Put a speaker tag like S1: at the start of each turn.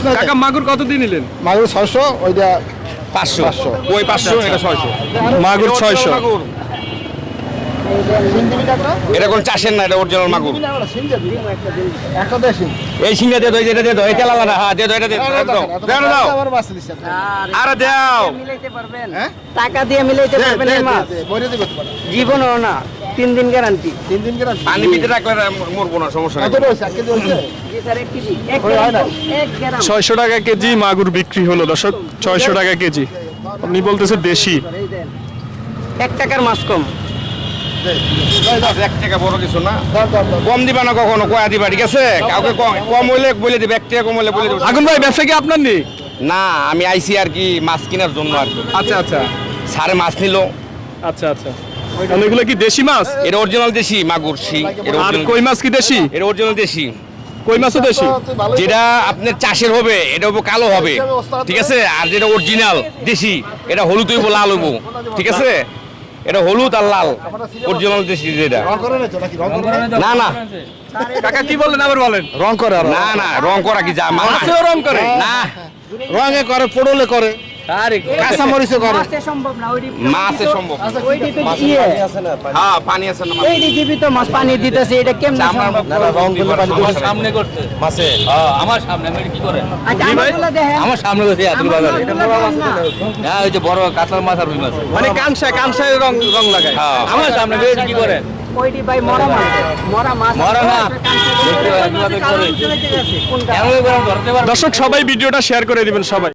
S1: না
S2: কাকা মাগুর কত দিয়ে নিলেন?
S1: মাগুর 600, ওইটা
S3: 500 ওই 500 এটা 600
S2: মাগুর 600।
S3: এটা কোন চাষের না, এটা অরিজিনাল মাগুর।
S1: একটা দেশি
S3: এই সিঙ্গা দিয়ে দাও, এটা দিয়ে দাও, এই তেলালা না, হ্যাঁ দিয়ে দাও, এটা দিয়ে দাও, দাও দাও।
S1: আবার বাস দিছে
S3: আরে দাও,
S4: মিলাইতে পারবেন?
S1: হ্যাঁ?
S4: টাকা দিয়ে মিলাইতে পারবেন এই মাছ?
S1: বইরে দিবে তোমার
S4: জীবনও না, 3 দিন গ্যারান্টি।
S1: 3 দিন করে
S3: পানি ভিতরে রাখলে মরবো না, সমস্যা নেই।
S1: কত রয়েছে 1 কেজি হইছে
S4: জি স্যার, 1 কেজি, 1
S1: হয় না?
S4: গ্রাম।
S2: 600 টাকা কেজি মাগুর বিক্রি হলো দর্শক, 600 টাকা কেজি। আপনি বলতেছে দেশি।
S4: 1 টাকার মাছ কম।
S3: 1 টাকা বড় কিছু না,
S1: দাও দাও দাও
S3: কম দিবা না কখনো, কয়া দিবা, ঠিক আছে? কাউকে কম হইলে বলে দিবে, 1 টাকা কম হইলে বলে দিবে।
S2: আগুন ভাই ব্যবসা কি আপনার নেই?
S3: না, আমি আইসি আর কি মাছ কেনার জন্য আর কি।
S2: আচ্ছা আচ্ছা
S3: সারে মাছ নিল,
S2: আচ্ছা আচ্ছা। তাহলে এগুলো কি দেশি মাছ?
S3: এটা অরিজিনাল দেশি মাগুর শিং, এটা
S2: আর
S3: original-
S2: কই মাছ কি দেশি?
S3: এটা অরিজিনাল দেশি।
S2: কই মাছও দেশি?
S3: যেটা আপনার চাষের হবে এটা হবে কালো হবে, ঠিক আছে? আর যেটা অরিজিনাল দেশি এটা হলুদ হইব, লাল হইব, ঠিক আছে? এটা হলুদ আর লাল অরিজিনাল দেশি যেটা।
S1: রং করে না তো নাকি রং করে না
S3: না না
S2: কাকা কি বললেন আবার বলেন?
S1: রং করে আর
S3: না না, রং করা কি যা
S2: মাছেও রং করে?
S3: না,
S1: রঙে করে পোড়লে করে কাঁচা মরিচে করে
S4: মাছে সম্ভব না, ওইটি
S3: মাছে সম্ভব।
S4: ওইটি তো ইয়ে,
S3: হ্যাঁ, পানি আছে না মাছ?
S4: এইটি জীবিত মাছ পানি দিতেছে, এটা কেমনে
S3: আমরা
S4: সম্ভব?
S1: রং করলে পানি
S3: আমার
S1: দিবে।
S3: সামনে করতে মাছে,
S5: আমার সামনে আমি কি করে
S4: আচ্ছা, আমারগুলো দেখেন,
S5: আমার সামনে গেছে এত বাজারে
S4: আমারগুলো দেখেন না।
S5: হ্যাঁ ওই যে বড় কাতল মাছ আর রুই মাছ
S2: মানে কাংসায় রং রং লাগায়।
S3: হ্যাঁ।
S5: আমার সামনে বেশ কি করে
S4: ওইটি ভাই মরা মাছ, মরা মাছ।
S5: মরা না।
S4: কাঁচা
S5: দেখতে
S4: দিয়ে
S5: হয়, কিভাবে
S4: কালো
S5: করে।
S4: চলে গেছে। কোনটা?
S5: এমন করে ধরতে পারবো
S2: দর্শক সবাই ভিডিওটা শেয়ার করে দিবেন সবাই।